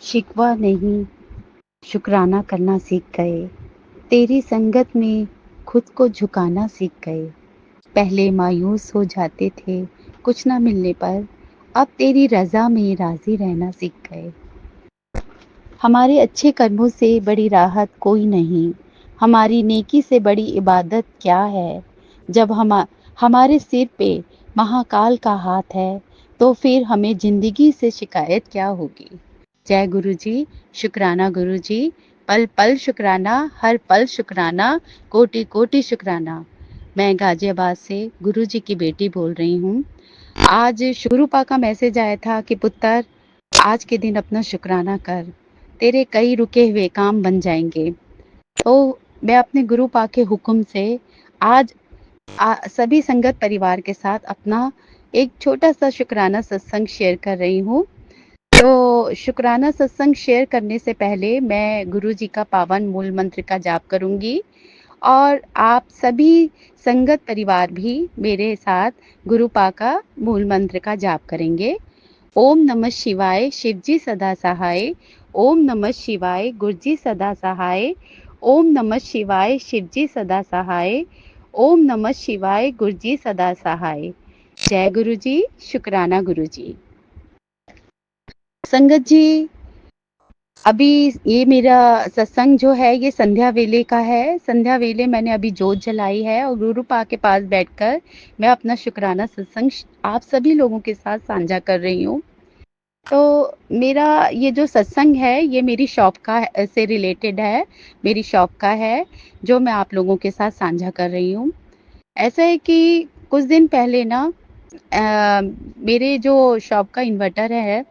शिकवा नहीं, शुक्राना करना सीख गए। तेरी संगत में खुद को झुकाना सीख गए। पहले मायूस हो जाते थे कुछ ना मिलने पर, अब तेरी रज़ा में राज़ी रहना सीख गए। हमारे अच्छे कर्मों से बड़ी राहत कोई नहीं, हमारी नेकी से बड़ी इबादत क्या है। जब हमारे सिर पे महाकाल का हाथ है, तो फिर हमें ज़िंदगी से शिकायत क्या होगी। जय गुरु जी, शुक्राना गुरु जी, पल पल शुक्राना, हर पल शुक्राना, कोटि कोटि शुक्राना। मैं गाजियाबाद से गुरु जी की बेटी बोल रही हूँ। आज गुरुपा का मैसेज आया था कि पुत्र, आज के दिन अपना शुक्राना कर, तेरे कई रुके हुए काम बन जाएंगे। तो मैं अपने गुरुपा के हुक्म से आज सभी संगत परिवार के साथ अपना एक छोटा सा शुक्राना सत्संग शेयर कर रही हूँ। तो शुक्राना सत्संग शेयर करने से पहले मैं गुरु जी का पावन मूल मंत्र का जाप करूंगी और आप सभी संगत परिवार भी मेरे साथ गुरुपा का मूल मंत्र का जाप करेंगे। ओम नमः शिवाय, शिवजी सदा सहाय। ओम नमः शिवाय, गुरुजी सदा सहाय। ओम नमः शिवाय, शिवजी सदा सहाय। ओम नमः शिवाय, गुरुजी सदा सहाय। जय गुरु जी, शुक्राना गुरु जी। संगत जी, अभी ये मेरा सत्संग जो है ये संध्या वेले का है। संध्या वेले मैंने अभी जोत जलाई है और गुरुपा के पास बैठकर मैं अपना शुक्राना सत्संग आप सभी लोगों के साथ साझा कर रही हूँ। तो मेरा ये जो सत्संग है ये मेरी शॉप का से रिलेटेड है, मेरी शॉप का है जो मैं आप लोगों के साथ साझा कर रही हूँ। ऐसा है कि कुछ दिन पहले ना मेरे जो शॉप का इन्वर्टर है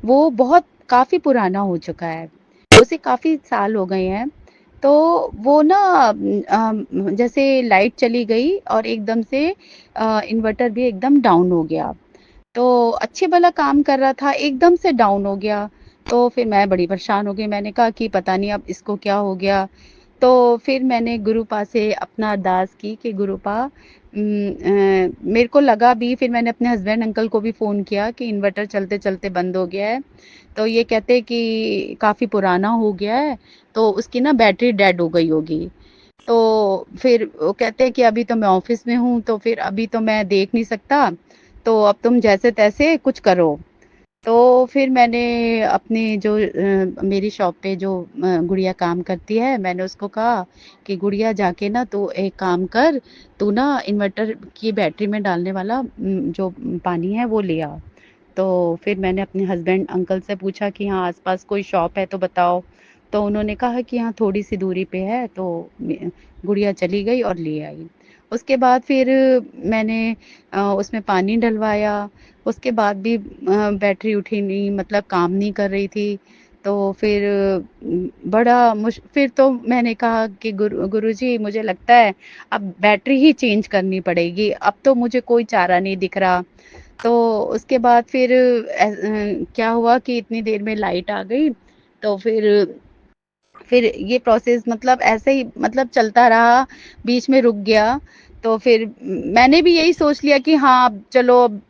वो बहुत काफ़ी पुराना हो चुका है, उसे काफ़ी साल हो गए हैं। तो वो ना जैसे लाइट चली गई और एकदम से इन्वर्टर भी एकदम डाउन हो गया। तो अच्छे भला काम कर रहा था, एकदम से डाउन हो गया। तो फिर मैं बड़ी परेशान हो गई, मैंने कहा कि पता नहीं अब इसको क्या हो गया। तो फिर मैंने गुरुपा से अपना अरदास की कि गुरुपा मेरे को लगा भी, फिर मैंने अपने हस्बैंड अंकल को भी फ़ोन किया कि इन्वर्टर चलते-चलते बंद हो गया है। तो ये कहते हैं कि काफ़ी पुराना हो गया है, तो उसकी ना बैटरी डेड हो गई होगी। तो फिर वो कहते हैं कि अभी तो मैं ऑफ़िस में हूँ, तो फिर अभी तो मैं देख नहीं सकता, तो अब तुम जैसे-तैसे कुछ करो। तो फिर मैंने अपने जो मेरी शॉप पे जो गुड़िया काम करती है, मैंने उसको कहा कि गुड़िया जाके ना तू एक काम कर, तू ना इन्वर्टर की बैटरी में डालने वाला जो पानी है वो ले आ। तो फिर मैंने अपने हस्बैंड अंकल से पूछा कि हाँ आस-पास कोई शॉप है तो बताओ। तो उन्होंने कहा कि हाँ थोड़ी-सी दूरी पे है, तो गुड़िया चली गई और ले आई। उसके बाद फिर मैंने उसमें पानी डलवाया, उसके बाद भी बैटरी उठी नहीं, मतलब काम नहीं कर रही थी। तो फिर बड़ा फिर तो मैंने कहा कि गुरुजी मुझे लगता है अब बैटरी ही चेंज करनी पड़ेगी, अब तो मुझे कोई चारा नहीं दिख रहा। तो उसके बाद फिर क्या हुआ कि इतनी देर में लाइट आ गई, तो फिर ये प्रोसेस मतलब ऐसे ही मतलब चलता रहा, बीच में रुक गया। तो फिर मैंने भी यही सोच लिया कि हाँ, अब चलो अब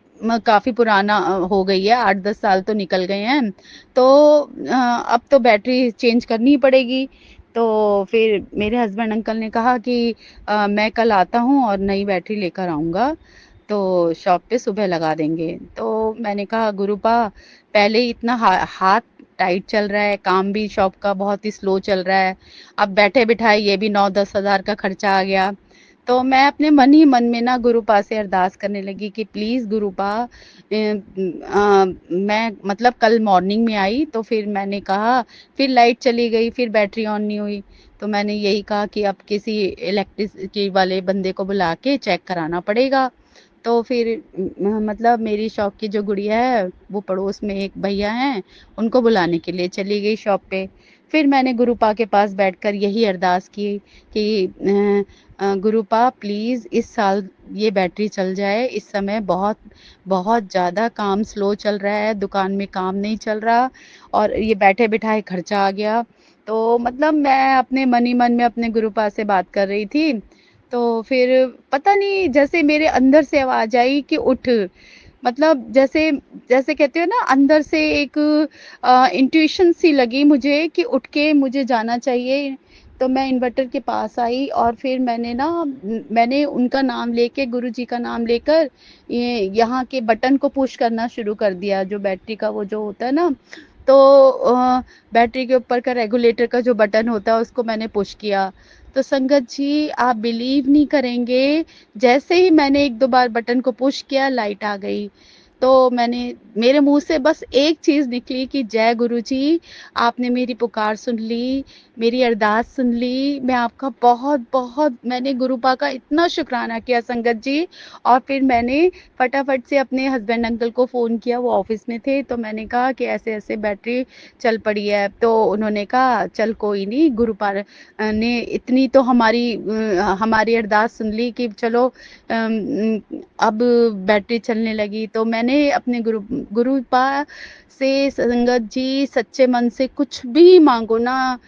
काफ़ी पुराना हो गई है, 8-10 साल तो निकल गए हैं, तो अब तो बैटरी चेंज करनी ही पड़ेगी। तो फिर मेरे हस्बैंड अंकल ने कहा कि मैं कल आता हूँ और नई बैटरी लेकर आऊँगा, तो शॉप पे सुबह लगा देंगे। तो मैंने कहा गुरुपा, पहले ही इतना हाथ टाइट चल रहा है, काम भी शॉप का बहुत ही स्लो चल रहा है, अब बैठे-बिठाए ये भी 9-10 हज़ार का खर्चा आ गया। तो मैं अपने मन ही मन में ना गुरुपा से अरदास करने लगी कि प्लीज़ गुरुपा, मैं मतलब कल मॉर्निंग में आई तो फिर मैंने कहा, फिर लाइट चली गई, फिर बैटरी ऑन नहीं हुई। तो मैंने यही कहा कि अब किसी इलेक्ट्रिसिटी वाले बंदे को बुला के चेक कराना पड़ेगा। तो फिर मतलब मेरी शॉप की जो गुड़िया है, वो पड़ोस में एक भैया हैं, उनको बुलाने के लिए चली गई शॉप पे। फिर मैंने गुरुपा के पास बैठकर यही अरदास की कि गुरुपा प्लीज़ इस साल ये बैटरी चल जाए। इस समय बहुत बहुत ज़्यादा काम स्लो चल रहा है, दुकान में काम नहीं चल रहा और ये बैठे-बिठाए खर्चा आ गया। तो मतलब मैं अपने मन ही मन में अपने गुरुपा से बात कर रही थी। तो फिर पता नहीं जैसे मेरे अंदर से आवाज़ आई कि उठ, मतलब जैसे जैसे कहते हो ना, अंदर से एक इंट्यूशन सी लगी मुझे कि उठ के मुझे जाना चाहिए। तो मैं इन्वर्टर के पास आई और फिर मैंने उनका नाम लेके, गुरुजी का नाम लेकर ये यहाँ के बटन को पुश करना शुरू कर दिया, जो बैटरी का वो जो होता है ना। तो बैटरी के ऊपर का रेगुलेटर का जो बटन होता है उसको मैंने पुश किया। तो संगत जी, आप बिलीव नहीं करेंगे, जैसे ही मैंने 1-2 बार बटन को पुश किया, लाइट आ गई। तो मेरे मुँह से बस एक चीज़ निकली कि जय गुरुजी, आपने मेरी पुकार सुन ली, मेरी अरदास सुन ली। मैं आपका बहुत-बहुत, मैंने गुरुपा का इतना शुक्राना किया संगत जी। और फिर मैंने फटाफट से अपने हस्बैंड अंकल को फ़ोन किया, वो ऑफ़िस में थे। तो मैंने कहा कि ऐसे-ऐसे बैटरी चल पड़ी है। तो उन्होंने कहा चल कोई नहीं, गुरुपा ने इतनी तो हमारी अरदास सुन ली कि चलो अब बैटरी चलने लगी। तो मैंने अपने गुरुपा से, संगत जी, सच्चे मन से कुछ भी मांगो ना,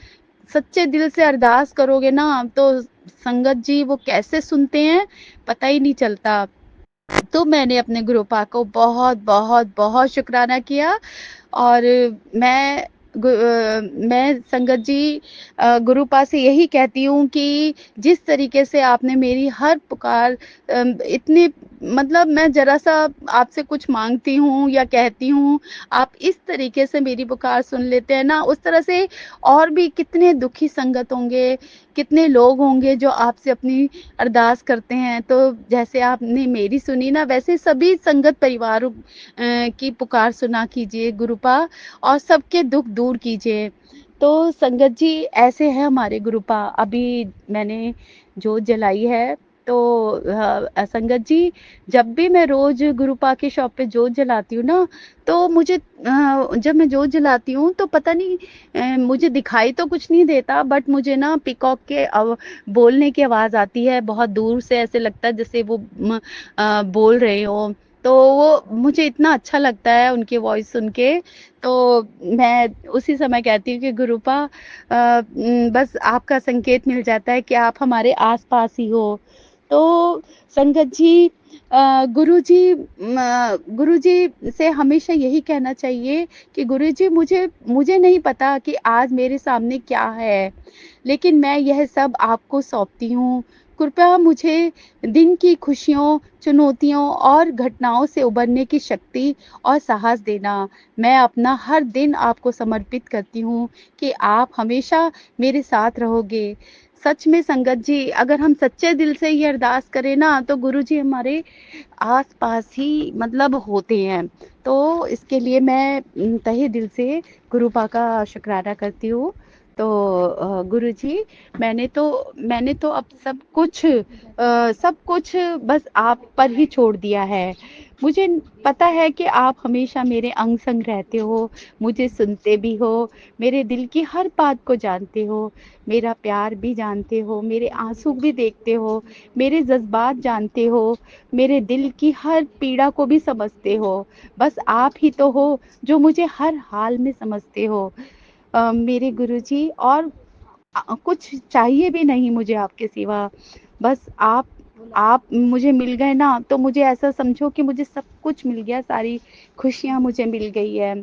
सच्चे दिल से अरदास करोगे ना, तो संगत जी वो कैसे सुनते हैं पता ही नहीं चलता। तो मैंने अपने गुरुपा को बहुत बहुत बहुत शुक्राना किया। और मैं मैं संगत जी गुरुपा से यही कहती हूँ कि जिस तरीके से आपने मेरी हर पुकार, इतनी, मतलब मैं जरा सा आपसे कुछ मांगती हूँ या कहती हूँ, आप इस तरीके से मेरी पुकार सुन लेते हैं ना, उस तरह से और भी कितने दुखी संगत होंगे, कितने लोग होंगे जो आपसे अपनी अरदास करते हैं। तो जैसे आपने मेरी सुनी ना, वैसे सभी संगत परिवारों की पुकार सुना कीजिए गुरुपा, और सबके दुख दूर कीजिए। तो संगत जी, ऐसे है हमारे गुरुपा। अभी मैंने जोत जलाई है। तो संगत जी, जब भी मैं रोज गुरुपा के शॉप पे जोत जलाती हूँ ना, तो जब मैं जोत जलाती हूँ तो पता नहीं, मुझे दिखाई तो कुछ नहीं देता, बट मुझे ना पीकॉक के बोलने की आवाज आती है बहुत दूर से। ऐसे लगता है जैसे वो बोल रहे हो। तो वो मुझे इतना अच्छा लगता है उनकी वॉइस सुन के। तो मैं उसी समय कहती हूँ कि गुरुपा, बस आपका संकेत मिल जाता है कि आप हमारे आस-पास ही हो। तो संगत जी, गुरुजी से हमेशा यही कहना चाहिए कि गुरुजी, मुझे मुझे नहीं पता कि आज मेरे सामने क्या है, लेकिन मैं यह सब आपको सौंपती हूँ। कृपया मुझे दिन की खुशियों, चुनौतियों और घटनाओं से उबरने की शक्ति और साहस देना। मैं अपना हर दिन आपको समर्पित करती हूँ कि आप हमेशा मेरे साथ रहोगे। सच में संगत जी, अगर हम सच्चे दिल से ये अरदास करें ना, तो गुरुजी हमारे आस-पास ही मतलब होते हैं। तो इसके लिए मैं तहे दिल से गुरुपा का शुक्राना करती हूँ। तो गुरुजी, मैंने तो अब सब कुछ बस आप पर ही छोड़ दिया है। मुझे पता है कि आप हमेशा मेरे अंग-संग रहते हो, मुझे सुनते भी हो, मेरे दिल की हर बात को जानते हो, मेरा प्यार भी जानते हो, मेरे आँसू भी देखते हो, मेरे जज़्बात जानते हो, मेरे दिल की हर पीड़ा को भी समझते हो। बस आप ही तो हो जो मुझे हर हाल में समझते हो। मेरे गुरुजी, और कुछ चाहिए भी नहीं मुझे आपके सिवा। बस आप मुझे मिल गए ना, तो मुझे ऐसा समझो कि मुझे सब कुछ मिल गया, सारी खुशियाँ मुझे मिल गई है।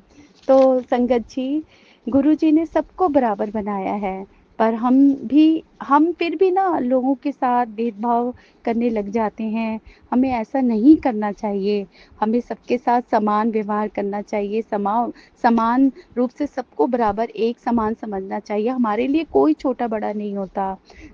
तो संगत जी, गुरुजी ने सबको बराबर बनाया है, पर हम फिर भी ना लोगों के साथ भेदभाव करने लग जाते हैं। हमें ऐसा नहीं करना चाहिए। हमें सबके साथ समान व्यवहार करना चाहिए, समान रूप से सबको बराबर एक समान समझना चाहिए। हमारे लिए कोई छोटा-बड़ा नहीं होता।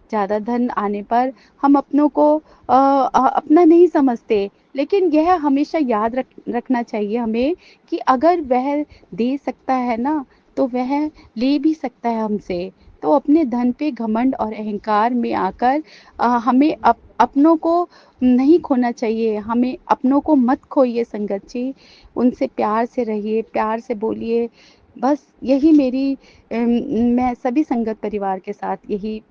ज़्यादा धन आने पर हम अपनों को अपना नहीं समझते, लेकिन यह हमेशा याद रखना चाहिए हमें कि अगर वह दे सकता है ना, तो वह ले भी सकता है हमसे। तो अपने धन पे घमंड और अहंकार में आकर हमें अपनों को नहीं खोना चाहिए। हमें अपनों को मत खोइए संगत जी। उनसे प्यार से रहिए, प्यार से बोलिए। बस यही मैं सभी संगत परिवार के साथ यही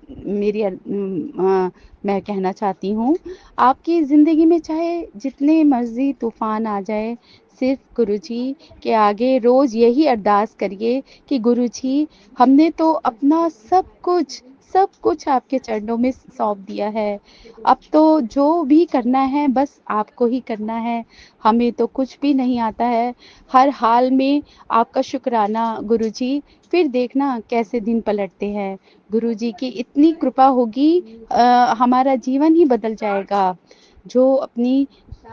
मैं कहना चाहती हूँ। आपकी ज़िंदगी में चाहे जितने मर्ज़ी तूफ़ान आ जाए, सिर्फ़ गुरुजी के आगे रोज़ यही अरदास करिए कि गुरुजी, हमने तो अपना सब कुछ सब कुछ आपके चरणों में सौंप दिया है। अब तो जो भी करना है बस आपको ही करना है, हमें तो कुछ भी नहीं आता है। हर हाल में आपका शुक्राना गुरुजी, फिर देखना कैसे दिन पलटते हैं। गुरुजी की इतनी कृपा होगी, हमारा जीवन ही बदल जाएगा। जो अपनी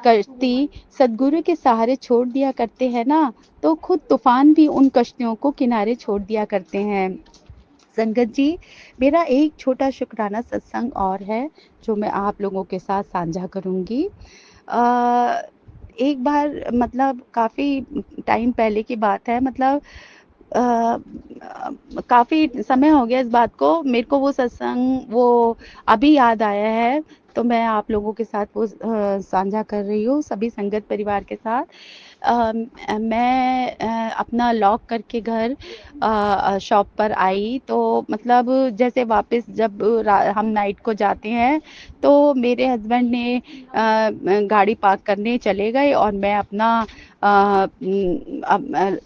कश्ती सद्गुरु के सहारे छोड़ दिया करते हैं ना, तो खुद तूफान भी उन कश्तियों को किनारे छोड़ दिया करते हैं। संगत जी, मेरा एक छोटा शुक्राना सत्संग और है, जो मैं आप लोगों के साथ साझा करूँगी। अ, एक बार मतलब काफ़ी टाइम पहले की बात है, मतलब अ, काफ़ी समय हो गया इस बात को, मेरे को वो सत्संग वो अभी याद आया है, तो मैं आप लोगों के साथ वो साझा कर रही हूँ, सभी संगत परिवार के साथ। मैं अपना लॉक करके घर शॉप पर आई, तो मतलब जैसे वापस जब हम नाइट को जाते हैं, तो मेरे हस्बैंड ने गाड़ी पार्क करने चले गए और मैं अपना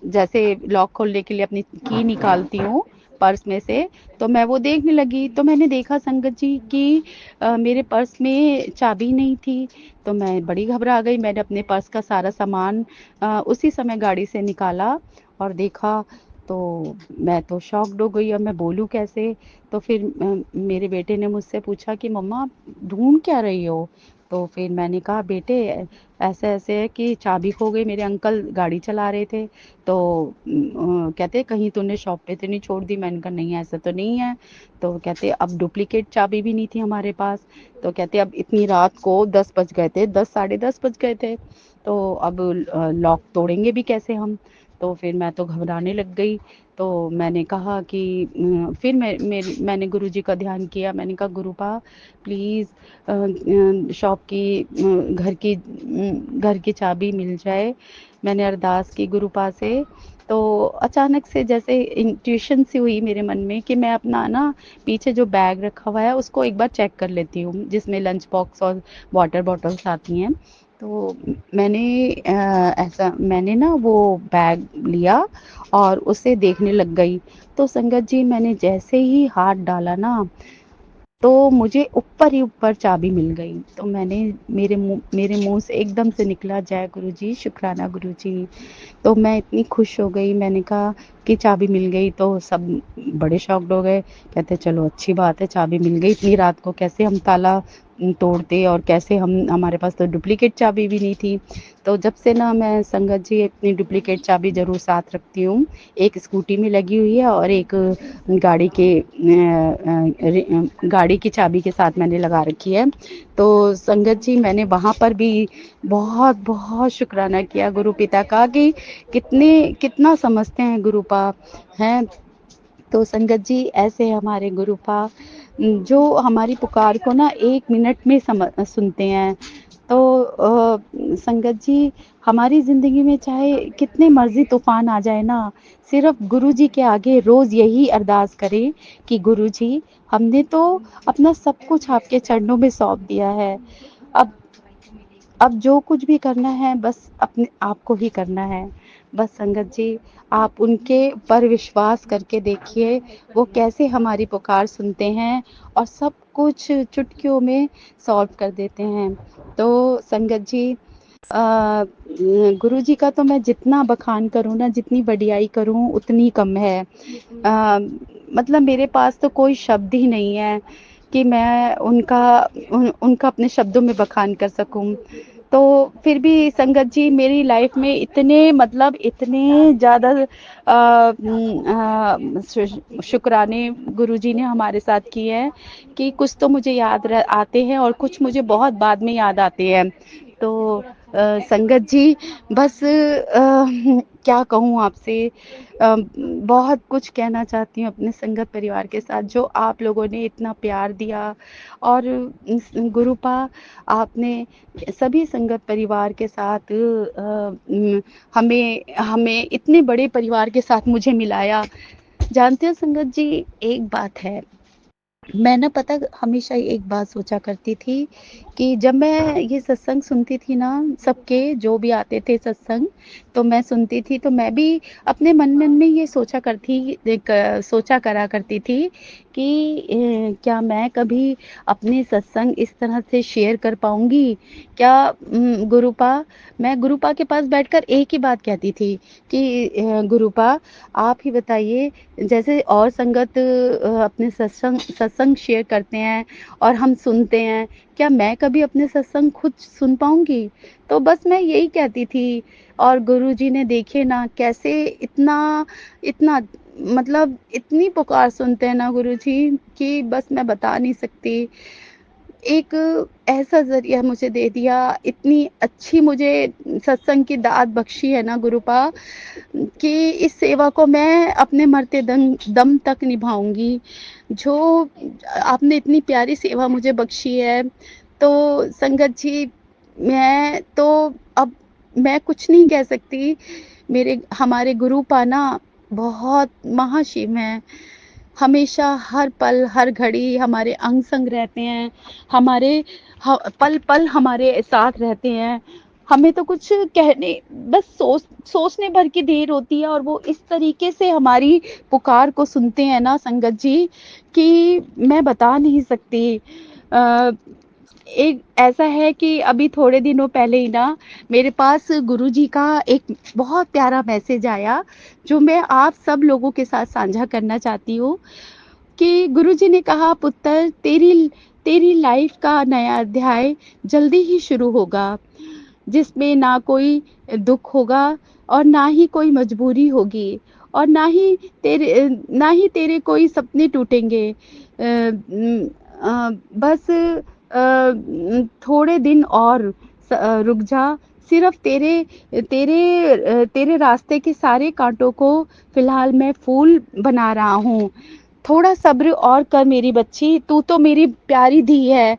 जैसे लॉक खोलने के लिए अपनी की निकालती हूँ पर्स में से, तो मैं वो देखने लगी, तो मैंने देखा संगत जी कि मेरे पर्स में चाबी नहीं थी। तो मैं बड़ी घबरा गई, मैंने अपने पर्स का सारा सामान उसी समय गाड़ी से निकाला और देखा, तो मैं तो शॉक्ड हो गई, अब मैं बोलूँ कैसे? तो फिर मेरे बेटे ने मुझसे पूछा कि मम्मा आप ढूँढ क्या रही हो? तो फिर मैंने कहा बेटे ऐसे-ऐसे है कि चाबी खो गई, मेरे अंकल गाड़ी चला रहे थे, तो कहते कहीं तूने शॉप पे तो नहीं छोड़ दी? मैंने कहा नहीं ऐसा तो नहीं है। तो कहते अब डुप्लीकेट चाबी भी नहीं थी हमारे पास, तो कहते अब इतनी रात को 10 बज गए थे, 10 साढ़े 10 बज गए थे, तो अब लॉक तोड़ेंगे भी कैसे हम? तो फिर मैं तो घबराने लग गई, तो मैंने कहा कि फिर मैंने गुरुजी का ध्यान किया, मैंने कहा गुरुपा प्लीज़ शॉप की घर की चाबी मिल जाए। मैंने अरदास की गुरुपा से, तो अचानक से जैसे इंट्यूशन सी हुई मेरे मन में कि मैं अपना ना पीछे जो बैग रखा हुआ है उसको एक बार चेक कर लेती हूँ, जिसमें लंच बॉक्स और वाटर बॉटल्स आती हैं। तो मैंने ना वो बैग लिया और उसे देखने लग गई। तो संगत जी मैंने जैसे ही हाथ डाला ना, तो मुझे ऊपर ही ऊपर चाबी मिल गई। तो मेरे मुँह से एकदम से निकला जय गुरुजी, शुक्राना गुरुजी। तो मैं इतनी खुश हो गई, मैंने कहा कि चाबी मिल गई, तो सब बड़े शॉक्ड हो गए। कहते चलो अच्छी बात है चाबी मिल गई, इतनी रात को कैसे हम ताला तोड़ते और कैसे हम हमारे पास तो डुप्लीकेट चाबी भी नहीं थी। तो जब से ना मैं संगत जी अपनी डुप्लीकेट चाबी ज़रूर साथ रखती हूँ। एक स्कूटी में लगी हुई है और एक गाड़ी की चाबी के साथ मैंने लगा रखी है। तो संगत जी मैंने वहाँ पर भी बहुत शुक्राना किया गुरु पिता का कि कितना समझते हैं गुरुपा, हैं? तो संगत जी ऐसे हमारे गुरुपा जो हमारी पुकार को ना 1 मिनट में सुनते हैं। तो संगत जी हमारी ज़िंदगी में चाहे कितने मर्ज़ी तूफ़ान आ जाए ना, सिर्फ़ गुरुजी के आगे रोज़ यही अरदास करें कि गुरुजी हमने तो अपना सब कुछ आपके चरणों में सौंप दिया है। अब अब जो कुछ भी करना है बस अपने आप को ही करना है। बस संगत जी आप उनके पर विश्वास करके देखिए, वो कैसे हमारी पुकार सुनते हैं और सब कुछ चुटकियों में सॉल्व कर देते हैं। तो संगत जी गुरुजी का तो मैं जितना बखान करूँ ना, जितनी वडियाई करूँ उतनी कम है। मतलब मेरे पास तो कोई शब्द ही नहीं है कि मैं उनका अपने शब्दों में बखान कर सकूँ। तो फिर भी संगत जी मेरी लाइफ में इतने मतलब इतने ज़्यादा शुक्राने गुरुजी ने हमारे साथ किए हैं कि कुछ तो मुझे याद आते हैं और कुछ मुझे बहुत बाद में याद आते हैं। तो संगत जी बस क्या कहूँ आपसे, बहुत कुछ कहना चाहती हूँ अपने संगत परिवार के साथ, जो आप लोगों ने इतना प्यार दिया और गुरुपा आपने सभी संगत परिवार के साथ हमें हमें इतने बड़े परिवार के साथ मुझे मिलाया। जानते हो संगत जी एक बात है, मैं ना पता हमेशा एक बात सोचा करती थी कि जब मैं ये सत्संग सुनती थी ना, सबके जो भी आते थे सत्संग, तो मैं सुनती थी, तो मैं भी अपने मन मन में ये सोचा करा करती थी कि क्या मैं कभी अपने सत्संग इस तरह से शेयर कर पाऊँगी? क्या गुरुपा मैं गुरुपा के पास बैठकर एक ही बात कहती थी कि गुरुपा आप ही बताइए, जैसे और संगत अपने सत्संग शेयर करते हैं और हम सुनते हैं, क्या मैं कभी अपने सत्संग खुद सुन पाऊँगी? तो बस मैं यही कहती थी और गुरुजी ने देखिए ना कैसे इतना इतना मतलब इतनी पुकार सुनते हैं ना गुरुजी कि बस मैं बता नहीं सकती। एक ऐसा ज़रिया मुझे दे दिया, इतनी अच्छी मुझे सत्संग की दात बख्शी है ना गुरुपा कि इस सेवा को मैं अपने मरते दम तक निभाऊँगी। जो आपने इतनी प्यारी सेवा मुझे बख्शी है, तो संगत जी मैं तो अब मैं कुछ नहीं कह सकती। मेरे हमारे गुरुपा ना बहुत महाशिव हैं। हमेशा हर पल, हर घड़ी हमारे अंग-संग रहते हैं। हमारे पल-पल हमारे साथ रहते हैं। हमें तो कुछ कहने बस सोचने भर की देर होती है और वो इस तरीके से हमारी पुकार को सुनते हैं ना संगत जी, कि मैं बता नहीं सकती। अ, एक ऐसा है कि अभी थोड़े दिनों पहले ही ना मेरे पास गुरुजी का एक बहुत प्यारा मैसेज आया, जो मैं आप सब लोगों के साथ साझा करना चाहती हूँ। कि गुरुजी ने कहा पुत्र तेरी तेरी लाइफ का नया अध्याय जल्दी ही शुरू होगा, जिसमें ना कोई दुख होगा और ना ही कोई मजबूरी होगी और ना ही तेरे कोई सपने टूटेंगे। बस थोड़े दिन और रुक जा। सिर्फ तेरे रास्ते के सारे कांटों को फिलहाल मैं फूल बना रहा हूँ। थोड़ा सब्र और कर मेरी बच्ची, तू तो मेरी प्यारी धी है।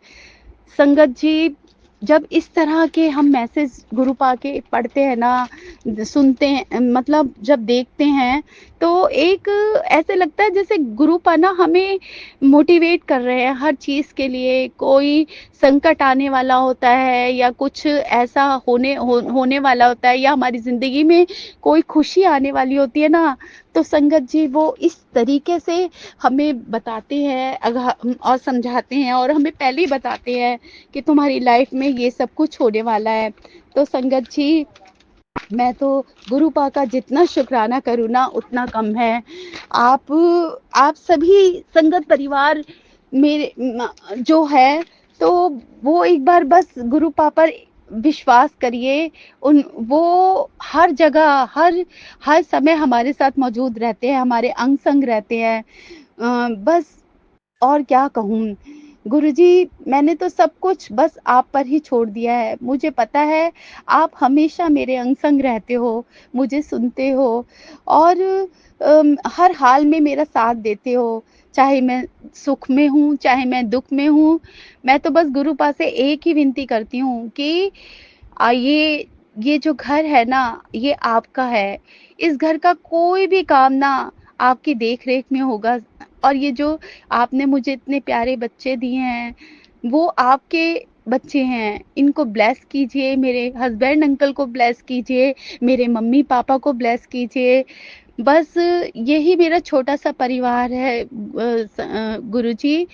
संगत जी, जब इस तरह के हम मैसेज गुरु पाके पढ़ते हैं ना, सुनते हैं मतलब जब देखते हैं, तो एक ऐसे लगता है जैसे गुरु पा ना हमें मोटिवेट कर रहे हैं हर चीज़ के लिए। कोई संकट आने वाला होता है या कुछ ऐसा होने वाला होता है या हमारी ज़िंदगी में कोई खुशी आने वाली होती है ना, तो संगत जी वो इस तरीके से हमें बताते हैं और समझाते हैं और हमें पहले ही बताते हैं कि तुम्हारी लाइफ में ये सब कुछ होने वाला है। तो संगत जी मैं तो गुरु पा का जितना शुक्राना करूँ ना उतना कम है। आप आप सभी संगत परिवार मेरे जो है तो वो एक बार बस गुरु पा पर विश्वास करिए। उन वो हर जगह हर समय हमारे साथ मौजूद रहते हैं, हमारे अंग संग रहते हैं। बस और क्या कहूँ? गुरुजी मैंने तो सब कुछ बस आप पर ही छोड़ दिया है। मुझे पता है आप हमेशा मेरे अंग-संग रहते हो, मुझे सुनते हो और हर हाल में मेरा साथ देते हो। चाहे मैं सुख में हूँ, चाहे मैं दुःख में हूँ। मैं तो बस गुरु पास से एक ही विनती करती हूँ कि ये जो घर है ना, ये आपका है। इस घर का कोई भी काम ना आपकी देख-रेख में होगा और ये जो आपने मुझे इतने प्यारे बच्चे दिए हैं, वो आपके बच्चे हैं। इनको ब्लेस कीजिए, मेरे हस्बैंड अंकल को ब्लेस कीजिए, मेरे मम्मी-पापा को ब्लेस कीजिए। बस यही मेरा छोटा-सा परिवार है गुरुजी।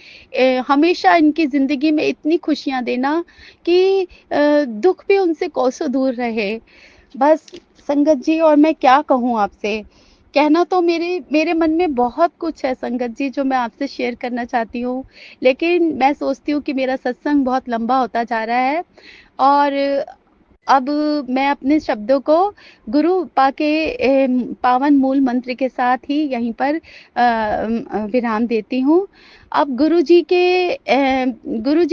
हमेशा इनकी ज़िंदगी में इतनी खुशियाँ देना कि दुःख भी उनसे कोसों दूर रहे। बस संगत जी और मैं क्या कहूँ आपसे? कहना तो मेरे मन में बहुत कुछ है संगत जी जो मैं आपसे शेयर करना चाहती हूँ। लेकिन मैं सोचती हूँ कि मेरा सत्संग बहुत लंबा होता जा रहा है और अब मैं अपने शब्दों को गुरु पाके पावन मूल मंत्र के साथ ही यहीं पर विराम देती हूँ। अब गुरुजी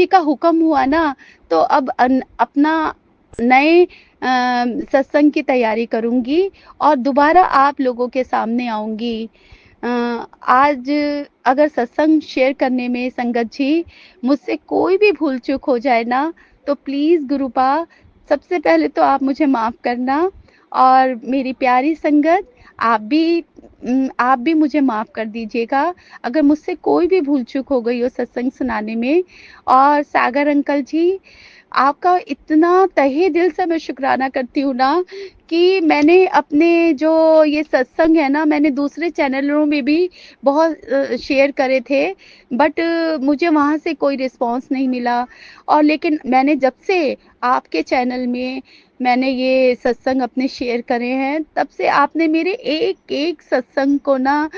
का हुक्म हुआ ना तो अब अपना नए सत्संग की तैयारी करूँगी और दोबारा आप लोगों के सामने आऊँगी। आज अगर सत्संग शेयर करने में संगत जी मुझसे कोई भी भूल-चूक हो जाए ना, तो प्लीज़ गुरुपा सबसे पहले तो आप मुझे माफ़ करना और मेरी प्यारी संगत आप भी मुझे माफ़ कर दीजिएगा अगर मुझसे कोई भी भूल-चूक हो गई हो सत्संग सुनाने में और सागर अंकल जी आपका इतना तहे दिल से मैं शुक्राना करती हूँ ना कि मैंने अपने जो ये सत्संग है ना, मैंने दूसरे चैनलों में भी बहुत शेयर करे थे, बट मुझे वहाँ से कोई रिस्पॉन्स नहीं मिला। और लेकिन मैंने जब से आपके चैनल में मैंने ये सत्संग अपने शेयर करे हैं, तब से आपने मेरे एक-एक सत्संग को ना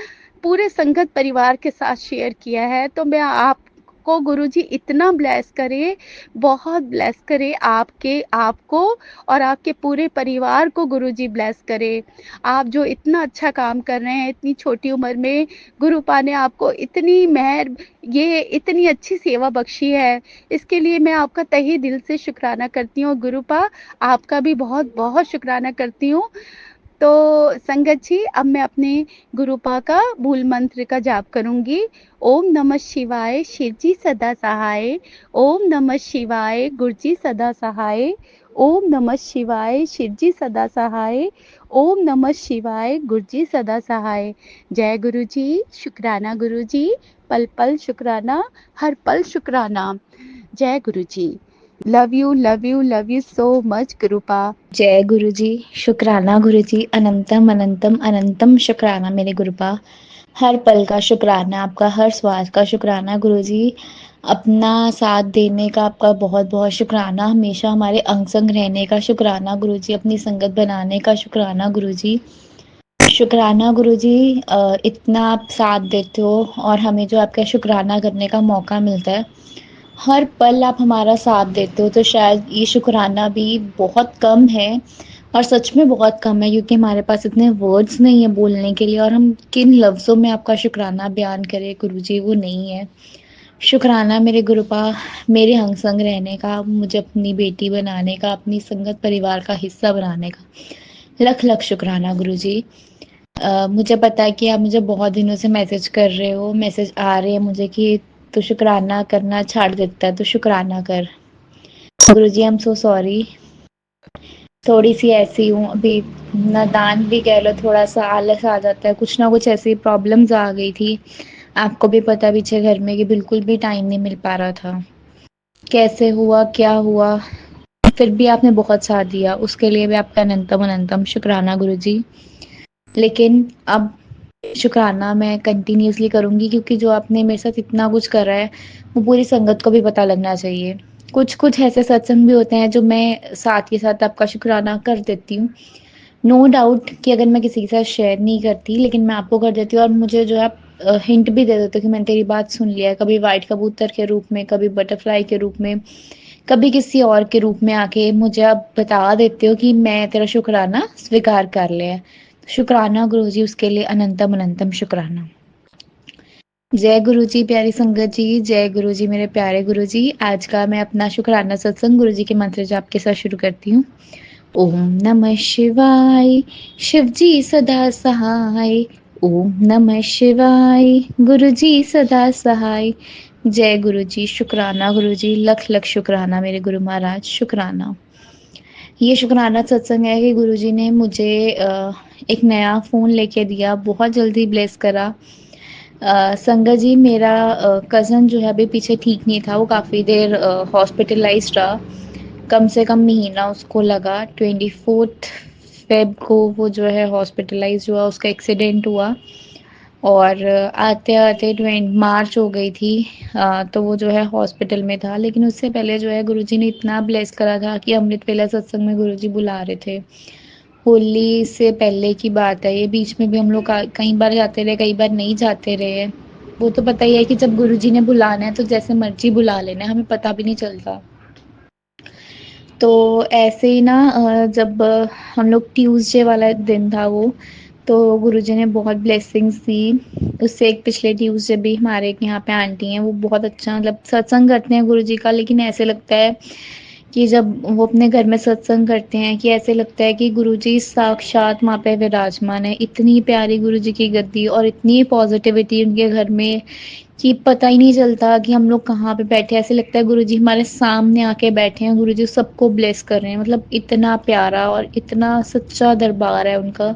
पूरे संगत परिवार के साथ शेयर किया है। तो मैं आपको गुरुजी इतना ब्लेस करे, बहुत ब्लेस करे, आपको और आपके पूरे परिवार को गुरुजी ब्लेस करे। आप जो इतना अच्छा काम कर रहे हैं, इतनी छोटी उम्र में गुरुपा ने आपको इतनी ये इतनी अच्छी सेवा बख्शी है, इसके लिए मैं आपका तहे दिल से शुक्राना करती हूँ। गुरुपा, आपका भी बहुत-बहुत शुक्राना करती हूँ। तो संगत जी, अब मैं अपने गुरुपा का मूल मंत्र का जाप करूंगी। ओम नमः शिवाय, शिव जी सदा सहाय। ओम नमः शिवाय, गुरु जी सदा सहाय। ओम नमः शिवाय, शिव जी सदा सहाय। ओम नमः शिवाय, गुरु जी सदा सहाय। जय गुरु जी, शुक्राना गुरु जी, पल पल शुक्राना, हर पल शुक्राना। जय गुरु जी। Love you so much गुरुपा। जय गुरु जी, शुक्राना गुरु जी, अनंतम अनंतम अनंतम शुक्राना मेरे गुरुपा। हर पल का शुक्राना, आपका हर श्वास का शुक्राना गुरु जी। अपना साथ देने का आपका बहुत-बहुत शुक्राना, हमेशा हमारे अंग संग रहने का शुक्राना गुरु जी, अपनी संगत बनाने का शुक्राना गुरु जी। शुक्राना गुरु जी, इतना आप साथ देते हो और हमें जो आपका शुक्राना करने का मौका मिलता है, हर पल आप हमारा साथ देते हो, तो शायद ये शुक्राना भी बहुत कम है और सच में बहुत कम है, क्योंकि हमारे पास इतने वर्ड्स नहीं है बोलने के लिए, और हम किन लफ्ज़ों में आपका शुक्राना बयान करें गुरुजी, वो नहीं है। शुक्राना मेरे गुरुपा, मेरे अंग संग रहने का, मुझे अपनी बेटी बनाने का, अपनी संगत परिवार का हिस्सा बनाने का लख लख शुक्राना गुरुजी। मुझे पता है कि आप मुझे बहुत दिनों से मैसेज कर रहे हो, मैसेज आ रहे हैं मुझे कि तू शुक्राना करना छाड़ देता है, तो शुक्राना कर। गुरुजी, आई एम सो सॉरी, थोड़ी सी ऐसी हूँ अभी, नादान भी कह लो, थोड़ा सा आलस आ जाता है, कुछ ना कुछ ऐसी प्रॉब्लम्स आ गई थी। आपको भी पता पीछे घर में कि बिल्कुल भी टाइम नहीं मिल पा रहा था। कैसे हुआ, क्या हुआ, फिर भी आपने बहुत साथ दिया, उसके लिए भी आपका अनंतम अनंतम शुक्राना गुरुजी। लेकिन अब शुक्राना मैं कंटिन्यूअसली करूँगी, क्योंकि जो आपने मेरे साथ इतना कुछ करा है, वो पूरी संगत को भी पता लगना चाहिए। कुछ-कुछ ऐसे सत्संग भी होते हैं जो मैं साथ के साथ आपका शुक्राना कर देती हूँ। नो डाउट कि अगर मैं किसी के साथ शेयर नहीं करती, लेकिन मैं आपको कर देती हूँ, और मुझे जो है आप हिंट भी दे देते हो कि मैंने तेरी बात सुन लिया है। कभी व्हाइट कबूतर के रूप में, कभी बटरफ्लाई के रूप में, कभी किसी और के रूप में आके मुझे आप बता देते हो कि मैं तेरा शुक्राना स्वीकार कर लिया है। शुक्राना गुरुजी, उसके लिए अनंतम अनंतम शुक्राना। जय गुरु जी प्यारी संगत जी, जय गुरु जी मेरे प्यारे गुरु जी। आज का मैं अपना शुक्राना सत्संग गुरु जी के मंत्र जाप के साथ शुरू करती हूँ। ओम नमः शिवाय, शिव जी सदा सहाय। ओम नमः शिवाय, गुरु जी सदा सहाय। जय गुरु जी, शुक्राना गुरु जी, लख लख शुक्राना मेरे गुरु महाराज, शुक्राना। ये शुक्राना सत्संग है कि गुरु जी ने मुझे एक नया फ़ोन लेके दिया, बहुत जल्दी ब्लेस करा। संगत जी, मेरा कज़न जो है अभी पीछे ठीक नहीं था, वो काफ़ी देर हॉस्पिटलाइज्ड रहा, कम से कम महीना उसको लगा। 24th फ़ेब को वो जो है हॉस्पिटलाइज्ड हुआ, उसका एक्सीडेंट हुआ, और आते-आते मार्च हो गई थी, तो वो जो है हॉस्पिटल में था। लेकिन उससे पहले जो है गुरुजी ने इतना ब्लेस करा था कि अमृत वेला सत्संग में गुरुजी बुला रहे थे। होली से पहले की बात है ये, बीच में भी हम लोग कई बार जाते रहे, कई बार नहीं जाते रहे। वो तो पता ही है कि जब गुरुजी ने बुलाना है तो जैसे मर्जी बुला लेना है, हमें पता भी नहीं चलता। तो ऐसे ही ना, जब हम लोग ट्यूसडे वाला दिन था वो, तो गुरुजी ने बहुत ब्लेसिंग्स दी। उससे एक पिछले ट्यूसडे भी हमारे एक यहाँ पे आंटी हैं, वो बहुत अच्छा मतलब सत्संग करते हैं गुरुजी का, लेकिन ऐसे लगता है कि जब वो अपने घर में सत्संग करते हैं कि ऐसे लगता है कि गुरुजी साक्षात वहाँ पे विराजमान है। इतनी प्यारी गुरुजी की गद्दी और इतनी पॉजिटिविटी उनके घर में कि पता ही नहीं चलता कि हम लोग कहाँ पे बैठे हैं। ऐसे लगता है गुरुजी हमारे सामने आके बैठे हैं, गुरुजी सबको ब्लेस कर रहे हैं। मतलब इतना प्यारा और इतना सच्चा दरबार है उनका।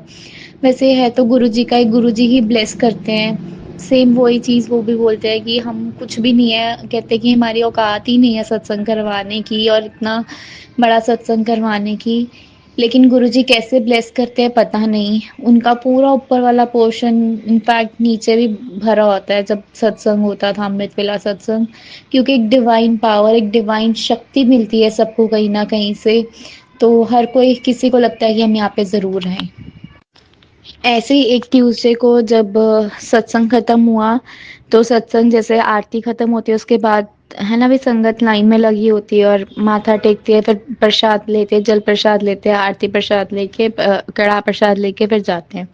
वैसे है तो गुरुजी का, एक गुरुजी ही ब्लेस करते हैं। सेम वही चीज़ वो भी बोलते हैं कि हम कुछ भी नहीं है, कहते हैं कि हमारी औकात ही नहीं है सत्संग करवाने की और इतना बड़ा सत्संग करवाने की। लेकिन गुरुजी कैसे ब्लेस करते हैं पता नहीं। उनका पूरा ऊपर वाला पोर्शन इनफैक्ट नीचे भी भरा होता है जब सत्संग होता था, अमृत वेला सत्संग, क्योंकि एक डिवाइन पावर, एक डिवाइन शक्ति मिलती है सबको कहीं न कहीं से। तो हर कोई किसी को लगता है कि हम यहाँ पे ज़रूर रहें। ऐसे ही एक ट्यूसडे को जब सत्संग खत्म हुआ, तो सत्संग जैसे आरती खत्म होती है उसके बाद है ना, भी संगत लाइन में लगी होती है और माथा टेकती है, फिर प्रसाद लेते हैं, जल प्रसाद लेते हैं, आरती प्रसाद लेके कड़ा प्रसाद लेके फिर जाते हैं।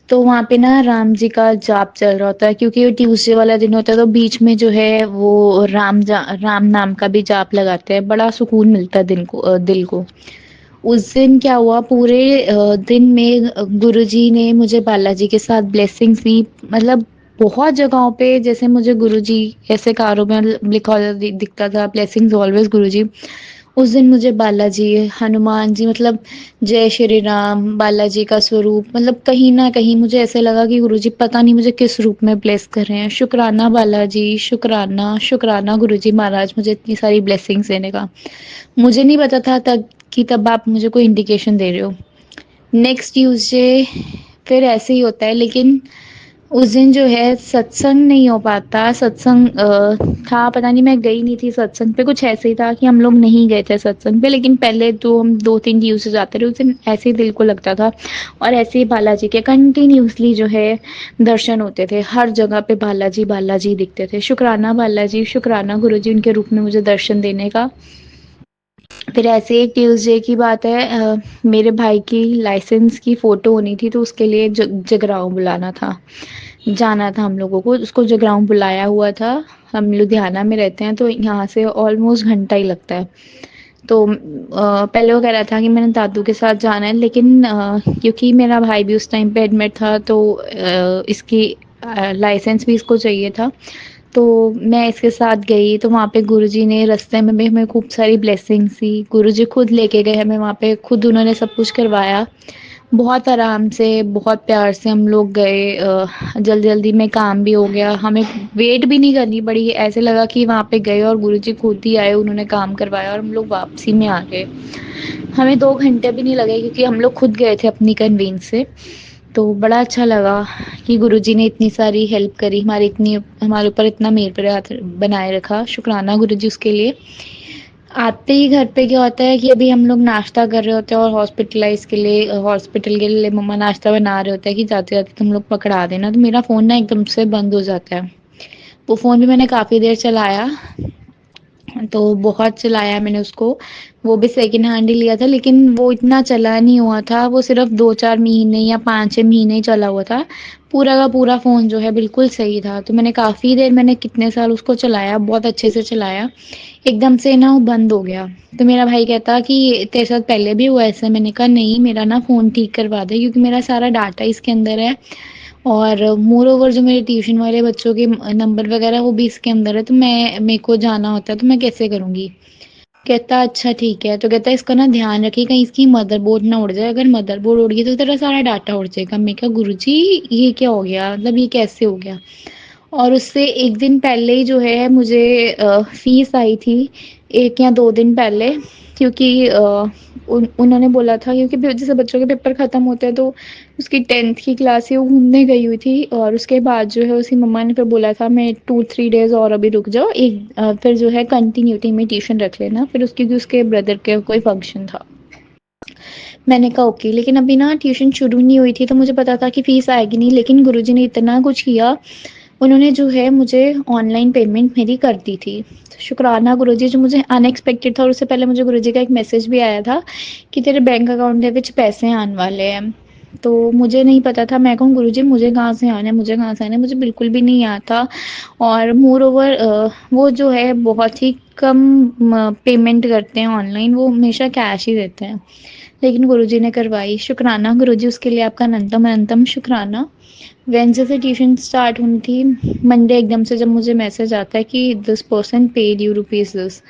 तो वहाँ पे ना राम जी का जाप चल रहा होता है, क्योंकि वो ट्यूसडे वाला दिन होता है, तो बीच में जो है वो राम नाम का भी जाप लगाते हैं। बड़ा सुकून मिलता है दिल को। उस दिन क्या हुआ, पूरे दिन में गुरुजी ने मुझे बालाजी के साथ ब्लेसिंग्स दी। मतलब बहुत जगहों पे जैसे मुझे गुरुजी ऐसे कारों में लिखा हुआ दिखता था, ब्लेसिंग्स ऑलवेज गुरुजी। उस दिन मुझे बालाजी, हनुमान जी, मतलब जय श्री राम, बालाजी का स्वरूप, मतलब कहीं न कहीं मुझे ऐसे लगा कि गुरुजी पता नहीं मुझे किस रूप में ब्लेस कर रहे हैं। शुक्राना बालाजी, शुक्राना, शुक्राना गुरुजी महाराज मुझे इतनी सारी ब्लेसिंग्स देने का। मुझे नहीं पता था तब कि तब आप मुझे कोई इंडिकेशन दे रहे हो। नेक्स्ट ट्यूसडे फिर ऐसे ही होता है, लेकिन उस दिन जो है सत्संग नहीं हो पाता। सत्संग था, पता नहीं, मैं गई नहीं थी सत्संग पे। कुछ ऐसे ही था कि हम लोग नहीं गए थे सत्संग पे, लेकिन पहले तो हम 2-3 ट्यूसडे जाते रहे। उस दिन ऐसे ही दिल को लगता था और ऐसे ही बालाजी के कंटिन्यूअसली जो है दर्शन होते थे। हर जगह पे बालाजी, बालाजी दिखते थे। शुक्राना बालाजी, शुक्राना गुरुजी उनके रूप में मुझे दर्शन देने का। फिर ऐसे एक ट्यूसडे की बात है, मेरे भाई की लाइसेंस की फ़ोटो होनी थी, तो उसके लिए जगराऊँ बुलाना था, जाना था हम लोगों को। उसको जगराऊँ बुलाया हुआ था। हम लुधियाना में रहते हैं, तो यहाँ से ऑलमोस्ट घंटा ही लगता है। तो पहले वो कह रहा था कि मैंने दादू के साथ जाना है, लेकिन क्योंकि मेरा भाई भी उस टाइम पे एडमिट था, तो इसकी लाइसेंस भी इसको चाहिए था। तो मैं इसके साथ गई, तो वहाँ पे गुरुजी ने रास्ते में भी हमें खूब सारी ब्लेसिंग्स दी। गुरुजी खुद लेके गए हमें वहाँ पे, खुद उन्होंने सब कुछ करवाया। बहुत आराम से, बहुत प्यार से हम लोग गए। जल्दी-जल्दी में काम भी हो गया। हमें वेट भी नहीं करनी पड़ी। ऐसे लगा कि वहाँ पे गए और गुरुजी खुद ही आए, उन्होंने काम करवाया और हम लोग वापसी में आ गए। हमें 2 घंटे भी नहीं लगे, क्योंकि हम लोग खुद गए थे अपनी कन्वेंस से। तो बड़ा अच्छा लगा कि गुरुजी ने इतनी सारी हेल्प करी, हमारे ऊपर इतना मेल प्यार बनाए रखा। शुक्राना गुरुजी उसके लिए। आते ही घर पे क्या होता है कि अभी हम लोग नाश्ता कर रहे होते हैं और हॉस्पिटल के लिए मम्मा नाश्ता बना रहे होते हैं कि जाते-जाते तुम लोग पकड़ा देना। तो मेरा फ़ोन ना एकदम से बंद हो जाता है। वो फ़ोन भी मैंने काफ़ी देर चलाया, तो बहुत चलाया मैंने उसको। वो भी सेकंड हैंड ही लिया था, लेकिन वो इतना चला नहीं हुआ था। वो सिर्फ़ 2-4 महीने या 5-6 महीने ही चला हुआ था। पूरा का पूरा फ़ोन जो है बिल्कुल सही था। तो मैंने काफ़ी देर, मैंने कितने साल उसको चलाया, बहुत अच्छे से चलाया। एकदम से ना वो बंद हो गया। तो मेरा भाई कहता कि तेरे साथ पहले भी हुआ ऐसा? मैंने कहा नहीं, मेरा ना फ़ोन ठीक करवा दे, क्योंकि मेरा सारा डाटा इसके अंदर है और मोर ओवर जो मेरे ट्यूशन वाले बच्चों के नंबर वगैरह वो भी इसके अंदर है, तो मेरे को जाना होता है, तो मैं कैसे करूँगी? कहता अच्छा ठीक है। तो कहता इसका ना ध्यान रखिए कहीं इसकी मदरबोर्ड ना उड़ जाए, अगर मदरबोर्ड उड़ गई तो तेरा सारा डाटा उड़ जाएगा। मैं कहा गुरुजी ये क्या हो गया, मतलब ये कैसे हो गया? और उससे 1 दिन पहले ही जो है मुझे फ़ीस आई थी, 1 या 2 दिन पहले, क्योंकि उन्होंने बोला था, क्योंकि जैसे बच्चों के पेपर ख़त्म होते हैं, तो उसकी 10th की क्लास है, वो घूमने गई हुई थी और उसके बाद जो है उसकी मम्मा ने फिर बोला था मैं 2-3 डेज़ और अभी रुक जाओ, फिर जो है कंटिन्यूटी में ट्यूशन रख लेना, फिर क्योंकि उसके ब्रदर के कोई फंक्शन था। मैंने कहा ओके, लेकिन अभी ना ट्यूशन शुरू नहीं हुई थी, तो मुझे पता था कि फ़ीस आएगी नहीं, लेकिन गुरुजी ने इतना कुछ किया, उन्होंने जो है मुझे ऑनलाइन पेमेंट मेरी कर दी थी। तो शुक्राना गुरुजी, जो मुझे अनएक्सपेक्टेड था। और उससे पहले मुझे गुरुजी का एक मैसेज भी आया था कि तेरे बैंक अकाउंट ਦੇ ਵਿੱਚ पैसे आने वाले हैं। तो मुझे नहीं पता था, मैं कहूँ गुरुजी मुझे कहाँ से आना है, मुझे कहाँ से आना है, मुझे बिल्कुल भी नहीं आता। और मोर ओवर वो जो है बहुत ही कम पेमेंट करते हैं ऑनलाइन, वो हमेशा कैश ही देते हैं। लेकिन गुरुजी ने करवाई। शुक्राना गुरुजी, उसके लिए आपका अनंतम अनंतम शुक्राना। वेडनेसडे से ट्यूशन स्टार्ट होनी थी। मंडे एकदम से जब मुझे मैसेज आता है कि this person paid you rupees this,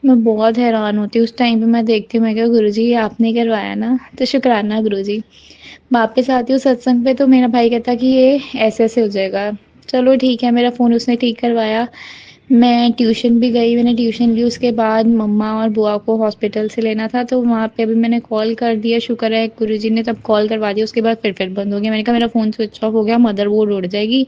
मैं बहुत हैरान होती हूँ। उस टाइम पे मैं देखती हूँ, मैं क्या गुरुजी ये आपने करवाया ना? तो शुक्राना गुरुजी। वापस आती हूँ सत्संग पे, तो मेरा भाई कहता कि ये ऐसे-ऐसे हो जाएगा, चलो ठीक है, मेरा फ़ोन उसने ठीक करवाया। मैं ट्यूशन भी गई, मैंने ट्यूशन ली, उसके बाद मम्मा और बुआ को हॉस्पिटल से लेना था, तो वहाँ पे अभी मैंने कॉल कर दिया, शुक्र है गुरुजी ने तब कॉल करवा दिया, उसके बाद फिर बंद हो गया। मैंने कहा मेरा फ़ोन स्विच ऑफ हो गया, मदरबोर्ड उड़ जाएगी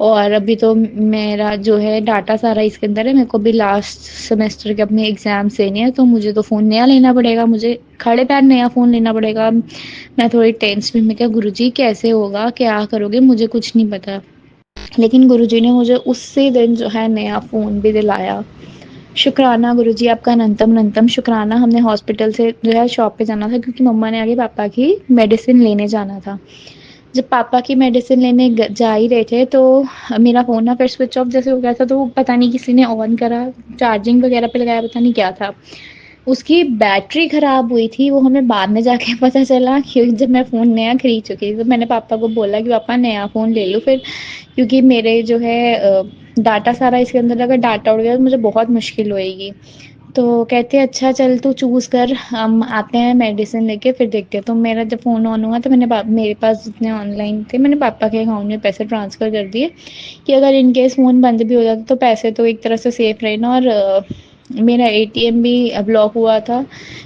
और अभी तो मेरा जो है डाटा सारा इसके अंदर है, मेरे को भी लास्ट सेमेस्टर के अपने एग्ज़ाम्स देने हैं, तो मुझे तो फ़ोन नया लेना पड़ेगा, मुझे खड़े पैर नया फ़ोन लेना पड़ेगा। मैं थोड़ी टेंस में, मैं क्या गुरुजी कैसे होगा, क्या करोगे, मुझे कुछ नहीं पता। लेकिन गुरुजी ने मुझे उसी दिन जो है नया फ़ोन भी दिलाया। शुक्राना गुरुजी आपका अनंतम अनंतम शुक्राना। हमने हॉस्पिटल से जो है शॉप पे जाना था क्योंकि मम्मा ने आगे पापा की मेडिसिन लेने जाना था। जब पापा की मेडिसिन लेने जा ही रहे थे तो मेरा फ़ोन ना फिर स्विच ऑफ जैसे हो गया था, तो पता नहीं किसी ने ऑन करा, चार्जिंग वगैरह पे लगाया, पता नहीं क्या था। उसकी बैटरी ख़राब हुई थी, वो हमें बाद में जाके पता चला क्योंकि जब मैं फ़ोन नया खरीद चुकी थी, तो मैंने पापा को बोला कि पापा नया फ़ोन ले लो फिर, क्योंकि मेरे जो है डाटा सारा इसके अंदर, अगर डाटा उड़ गया तो मुझे बहुत मुश्किल होएगी। तो कहते हैं अच्छा चल तू चूज़ कर, हम आते हैं मेडिसिन लेके फिर देखते हैं। तो मेरा जब फ़ोन ऑन हुआ तो मेरे पास जितने ऑनलाइन थे मैंने पापा के अकाउंट में पैसे ट्रांसफ़र कर दिए कि अगर इन केस फ़ोन बंद भी हो जाता तो पैसे तो एक तरह से सेफ रहे ना। और मेरा एटीएम भी ब्लॉक हुआ था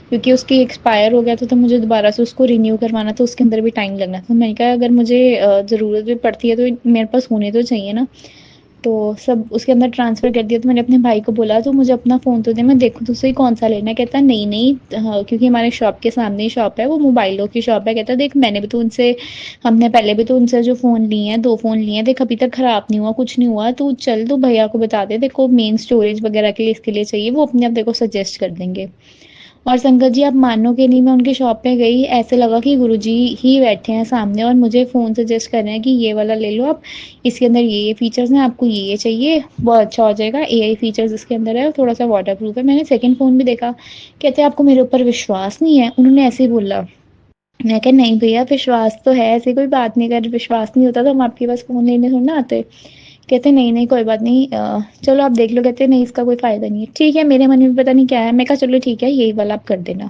क्योंकि उसकी एक्सपायर हो गया था, तो मुझे दोबारा से उसको रिन्यू करवाना था, उसके अंदर भी टाइम लगना था। मैंने कहा अगर मुझे ज़रूरत भी पड़ती है तो मेरे पास होने तो चाहिए ना। तो सब उसके अंदर ट्रांसफ़र कर दिया। तो मैंने अपने भाई को बोला तो मुझे अपना फ़ोन तो दे, मैं देखूँ तो सही कौन सा लेना है। कहता नहीं नहीं, हाँ, क्योंकि हमारे शॉप के सामने ही शॉप है, वो मोबाइलों की शॉप है। कहता देख मैंने भी तो उनसे, हमने पहले भी तो उनसे जो फ़ोन लिए हैं, 2 फ़ोन लिए हैं, देख अभी तक ख़राब नहीं हुआ, कुछ नहीं हुआ, तू चल तू भैया को बता दे, देखो मेन स्टोरेज वगैरह के लिए इसके लिए चाहिए, वो अपने आप देखो सजेस्ट कर देंगे। और संगत जी आप मानोगे नहीं, मैं उनकी शॉप पे गई, ऐसे लगा कि गुरुजी ही बैठे हैं सामने और मुझे फ़ोन सजेस्ट कर रहे हैं कि ये वाला ले लो आप, इसके अंदर ये फीचर्स हैं, आपको ये चाहिए, बहुत अच्छा हो जाएगा, एआई फीचर्स इसके अंदर है, थोड़ा सा वाटर प्रूफ है। मैंने सेकंड फ़ोन भी देखा, कहते हैं आपको मेरे ऊपर विश्वास नहीं है, उन्होंने ऐसे ही बोला। मैं कहा नहीं भैया विश्वास तो है, ऐसी कोई बात नहीं, अगर विश्वास नहीं होता तो हम आपके पास फ़ोन लेने थोड़ी ना आते। कहते नहीं नहीं कोई बात नहीं, चलो आप देख लो। कहते नहीं इसका कोई फ़ायदा नहीं है। ठीक है, मेरे मन में पता नहीं क्या है, मैं कहा चलो ठीक है यही वाला आप कर देना।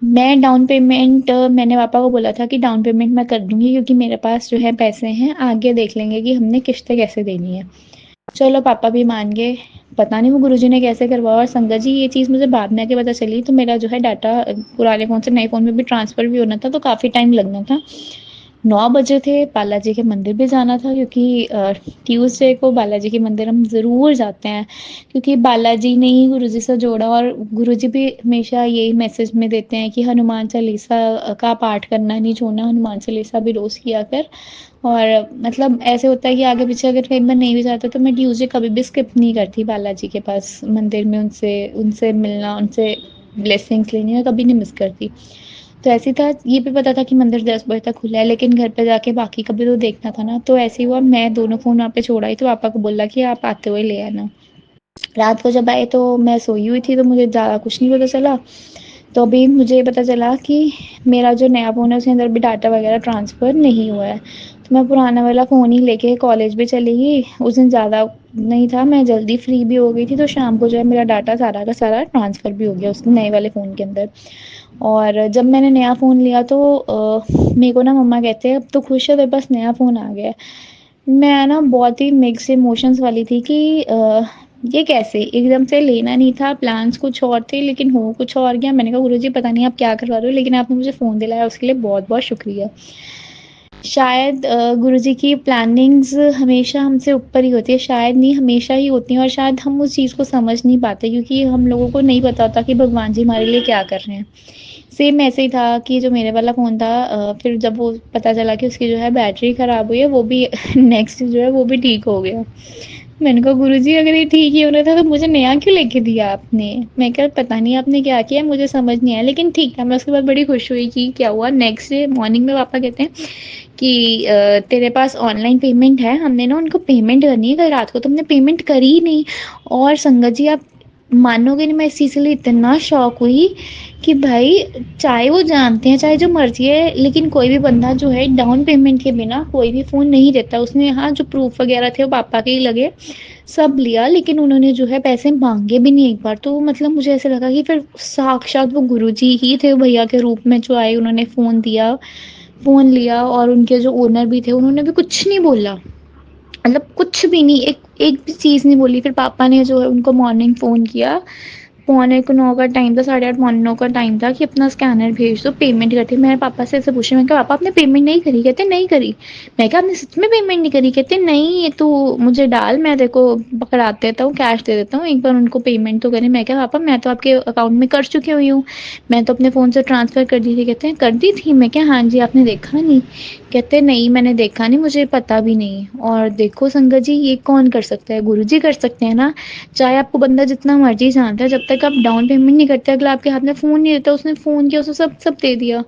मैं डाउन पेमेंट, मैंने पापा को बोला था कि डाउन पेमेंट मैं कर दूँगी क्योंकि मेरे पास जो है पैसे हैं, आगे देख लेंगे कि हमने किश्तें कैसे देनी है। चलो पापा भी मान गए। पता नहीं वो गुरुजी ने कैसे करवाया। और संगत जी ये चीज़ मुझे बाद में आके पता चली, तो मेरा जो है डाटा पुराने फ़ोन से नए फ़ोन में भी ट्रांसफ़र भी होना था, तो काफ़ी टाइम लगना था। 9 बजे थे, बालाजी के मंदिर भी जाना था क्योंकि ट्यूसडे को बालाजी के मंदिर हम ज़रूर जाते हैं क्योंकि बालाजी ने ही गुरुजी से जोड़ा। और गुरुजी भी हमेशा यही मैसेज में देते हैं कि हनुमान चालीसा का पाठ करना नहीं छोड़ना, हनुमान चालीसा भी रोज़ किया कर। और मतलब ऐसे होता है कि आगे पीछे अगर कहीं बार नहीं भी जाता तो मैं ट्यूसडे कभी भी स्किप नहीं करती बालाजी के पास मंदिर में उनसे उनसे मिलना, उनसे ब्लेसिंग्स लेनी, मैं कभी नहीं मिस करती। तो ऐसे ही था, ये भी पता था कि मंदिर 10 बजे तक खुला है, लेकिन घर पे जाके बाकी का भी तो देखना था ना। तो ऐसे ही हुआ, मैं दोनों फ़ोन वहाँ पे छोड़ आई, तो पापा को बोला कि आप आते हुए ले आना। रात को जब आए तो मैं सोई हुई थी, तो मुझे ज़्यादा कुछ नहीं पता चला। तो अभी मुझे पता चला कि मेरा जो नया फ़ोन है उसके अंदर भी डाटा वगैरह ट्रांसफ़र नहीं हुआ है। तो मैं पुराना वाला फ़ोन ही लेके कॉलेज भी चली गई। उस दिन ज़्यादा नहीं था, मैं जल्दी फ्री भी हो गई थी, तो शाम को जो है मेरा डाटा सारा का सारा ट्रांसफ़र भी हो गया उस नए वाले फ़ोन के अंदर। और जब मैंने नया फ़ोन लिया तो मेरे को ना मम्मा कहते हैं अब तो खुश है तेरे पास नया फ़ोन आ गया है। मैं ना बहुत ही मिक्स इमोशंस वाली थी कि ये कैसे एकदम से लेना नहीं था, प्लान्स कुछ और थे लेकिन हो कुछ और गया। मैंने कहा गुरुजी पता नहीं आप क्या करवा रहे हो, लेकिन आपने मुझे फ़ोन दिलाया उसके लिए बहुत बहुत शुक्रिया। शायद गुरुजी की प्लानिंग्स हमेशा हमसे ऊपर ही होती है, शायद नहीं हमेशा ही होती हैं, और शायद हम उस चीज़ को समझ नहीं पाते क्योंकि हम लोगों को नहीं पता होता कि भगवान जी हमारे लिए क्या कर रहे हैं। सेम ऐसे ही था कि जो मेरे वाला फ़ोन था, फिर जब वो पता चला कि उसकी जो है बैटरी ख़राब हुई है, वो भी नेक्स्ट जो है वो भी ठीक हो गया। मैंने कहा गुरुजी अगर ये ठीक ही होना था तो मुझे नया क्यों लेके दिया आपने? मैं कहा पता नहीं आपने क्या किया, मुझे समझ नहीं आया, लेकिन ठीक था। मैं उसके बाद बड़ी खुश हुई कि क्या हुआ। नेक्स्ट डे मॉर्निंग में पापा कहते हैं कि तेरे पास ऑनलाइन पेमेंट है, हमने ना उनको पेमेंट करनी है, कल रात को तुमने पेमेंट करी ही नहीं। और संगत जी आप मानोगे नहीं, मैं इस चीज़ के लिए इतना शॉक हुई कि भाई चाहे वो जानते हैं चाहे जो मर्जी है, लेकिन कोई भी बंदा जो है डाउन पेमेंट के बिना कोई भी फ़ोन नहीं देता। उसने हाँ जो प्रूफ वगैरह थे वो पापा के ही लगे, सब लिया, लेकिन उन्होंने जो है पैसे मांगे भी नहीं एक बार। तो मतलब मुझे ऐसे लगा कि फिर साक्षात वो गुरुजी ही थे भैया के रूप में जो आए, उन्होंने फ़ोन दिया, फ़ोन लिया, और उनके जो ओनर भी थे उन्होंने भी कुछ नहीं बोला। मतलब कुछ भी नहीं, एक भी चीज़ नहीं बोली। फिर पापा ने जो है उनको मॉर्निंग फ़ोन किया, पौने को 9 का टाइम था, 8:30 पौने 9 का टाइम था कि अपना स्कैनर भेज दो, पेमेंट करती। मैंने पापा से ऐसे पूछा, मैंने कहा पापा आपने पेमेंट नहीं करी? कहते नहीं करी। मैं कहा आपने सच में पेमेंट नहीं करी? कहते नहीं, ये तो मुझे डाल, मैं तेरे को पकड़ा देता हूँ, कैश दे देता हूँ, एक बार उनको पेमेंट तो करें। मैं कहा पापा मैं तो आपके अकाउंट में कर चुकी हुई हूँ, मैं तो अपने फ़ोन से ट्रांसफ़र कर दी थी। कहते हैं कर दी थी? मैं क्या हाँ जी, आपने देखा नहीं? कहते नहीं मैंने देखा नहीं, मुझे पता भी नहीं। और देखो संगत जी, ये कौन कर सकता है? गुरुजी कर सकते हैं ना। चाहे आपको बंदा जितना मर्जी जानता है, जब तक आप डाउन पेमेंट नहीं करते, अगला आपके हाथ में फ़ोन नहीं देता, उसने फ़ोन किया, उसने सब सब दे दिया।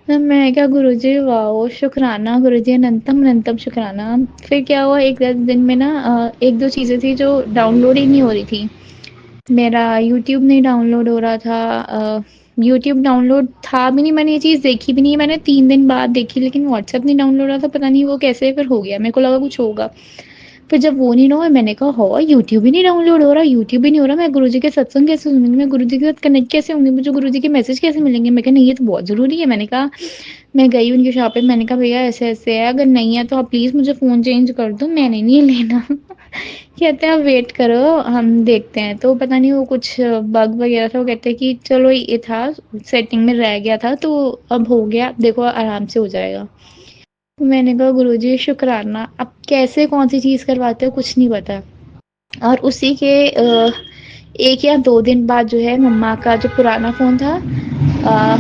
तो मैं क्या गुरुजी वाओ! शुक्राना गुरुजी, अनंतम अनंतम शुक्राना। फिर क्या हुआ, एक दिन में ना 1-2 चीज़ें थी जो डाउनलोड ही नहीं हो रही थी। मेरा यूट्यूब नहीं डाउनलोड हो रहा था, यूट्यूब डाउनलोड था भी नहीं, मैंने ये चीज़ देखी भी नहीं है, मैंने 3 दिन बाद देखी, लेकिन व्हाट्सएप नहीं डाउनलोड हो रहा था, पता नहीं वो कैसे फिर हो गया, मेरे को लगा कुछ होगा। फिर जब वो नहीं हुआ, मैंने कहा हाँ, यूट्यूब ही नहीं डाउनलोड हो रहा, यूट्यूब ही नहीं हो रहा, मैं गुरुजी के सत्संग कैसे सुनूँगी, मैं गुरुजी के साथ कनेक्ट कैसे होंगी, मुझे गुरुजी के मैसेज कैसे मिलेंगे? मैं कहा नहीं, ये तो बहुत ज़रूरी है। मैंने कहा मैं गई उनकी शॉप पे, मैंने कहा भैया ऐसे-ऐसे है, अगर नहीं है तो आप प्लीज़ मुझे फ़ोन चेंज कर दो, मैंने नहीं लेना। कहते हैं आप वेट करो, हम देखते हैं। तो पता नहीं वो कुछ बग वगैरह था, वो कहते हैं कि चलो ये था, सेटिंग में रह गया था, तो अब हो गया, देखो आराम से हो जाएगा। मैंने कहा गुरुजी शुक्राना, अब कैसे कौन-सी चीज़ करवाते हो कुछ नहीं पता। और उसी के 1 या 2 दिन बाद जो है मम्मा का जो पुराना फ़ोन था अ,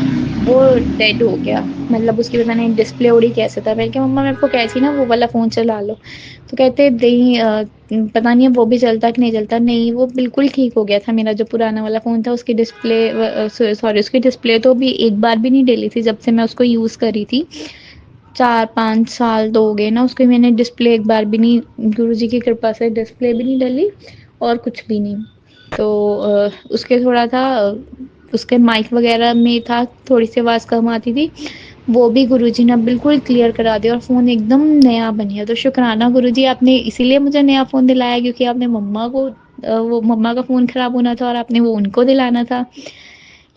वो डेड हो गया। मतलब उसकी पता नहीं डिस्प्ले उड़ी कैसे था। मैंने कहा मम्मा मेरे को कैसी ना वो वाला फ़ोन चला लो। तो कहते नहीं पता नहीं अब वो भी चलता कि नहीं चलता। नहीं, वो बिल्कुल ठीक हो गया था मेरा जो पुराना वाला फ़ोन था, उसकी डिस्प्ले सॉरी उसकी डिस्प्ले तो अभी एक बार भी नहीं डली थी जब से मैं उसको यूज़ कर रही थी। 4-5 साल तो हो गए ना उसको, मैंने डिस्प्ले एक बार भी नहीं, गुरुजी की कृपा से डिस्प्ले भी नहीं डली और कुछ भी नहीं। तो उसके थोड़ा था, उसके माइक वगैरह में था, थोड़ी-सी आवाज़ कम आती थी, वो भी गुरुजी ने बिल्कुल क्लियर करा दिया और फ़ोन एकदम नया बन गया। तो शुक्राना गुरुजी, आपने इसीलिए मुझे नया फ़ोन दिलाया क्योंकि आपने मम्मा को वो मम्मा का फ़ोन खराब होना था और आपने वो उनको दिलाना था।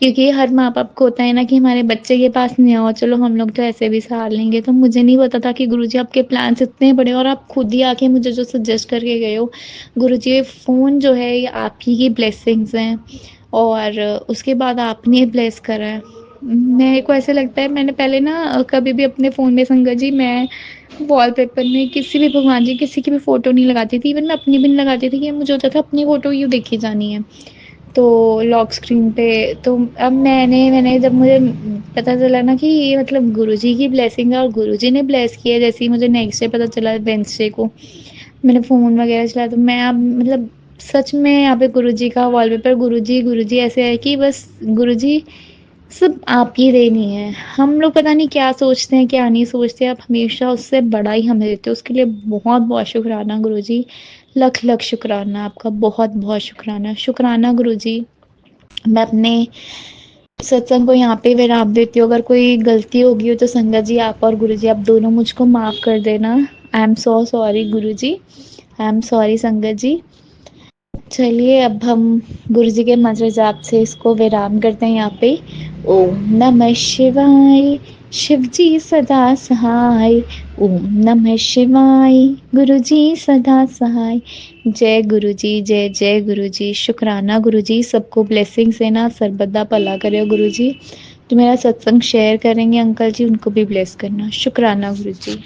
क्योंकि हर माँ-बाप को होता है ना कि हमारे बच्चे के पास नहीं हो, चलो हम लोग तो ऐसे भी सहार लेंगे। तो मुझे नहीं पता था कि गुरुजी आपके प्लान्स इतने बड़े, और आप खुद ही आके मुझे जो सजेस्ट करके गए हो। गुरुजी ये फ़ोन जो है ये आप ही की ब्लेसिंग्स हैं और उसके बाद आपने ब्लेस करा है। मेरे को ऐसा लगता है मैंने पहले ना कभी भी अपने फ़ोन में संगत जी मैं वॉलपेपर में किसी भी भगवान जी किसी की भी फ़ोटो नहीं लगाती थी। इवन मैं अपनी भी नहीं लगाती थी कि मुझे होता था अपनी फ़ोटो यूँ देखी जानी है। तो लॉक स्क्रीन पे तो अब मैंने जब मुझे पता चला ना कि ये मतलब गुरुजी की ब्लेसिंग है और गुरुजी ने ब्लेस किया, जैसे ही मुझे नेक्स्ट डे पता चला वेडनेसडे को मैंने फ़ोन वगैरह चलाया, तो मैं अब मतलब सच में यहाँ पे गुरुजी का वॉलपेपर, गुरुजी गुरुजी ऐसे है कि बस गुरुजी सब आप ही देनी है। हम लोग पता नहीं क्या सोचते हैं, क्या नहीं सोचते, आप हमेशा उससे बड़ा ही हमें देते हो। उसके लिए बहुत-बहुत शुकराना गुरुजी। लख-लख शुकराना आपका, बहुत-बहुत शुकराना। शुकराना गुरुजी। मैं अपने सत्संग को यहाँ पे विराम देती हूँ। अगर कोई गलती होगी हो तो संगत जी आप और गुरुजी आप दोनों मुझको माफ़ कर देना। I am so sorry Guruji. I am sorry संगत जी। चलिए अब हम गुरुजी के मंत्र जाप से इसको विराम करते हैं यहाँ पे। ओम नमः शिवाय, शिव जी सदा सहाय। ओम नमः शिवाय, गुरुजी सदा सहाय। जय गुरुजी, जय जय गुरुजी। शुक्राना गुरुजी, सबको ब्लेसिंग्स देना, सर्वदा भला करे गुरुजी। जो मेरा सत्संग शेयर करेंगे अंकल जी उनको भी ब्लेस करना। शुक्राना गुरुजी।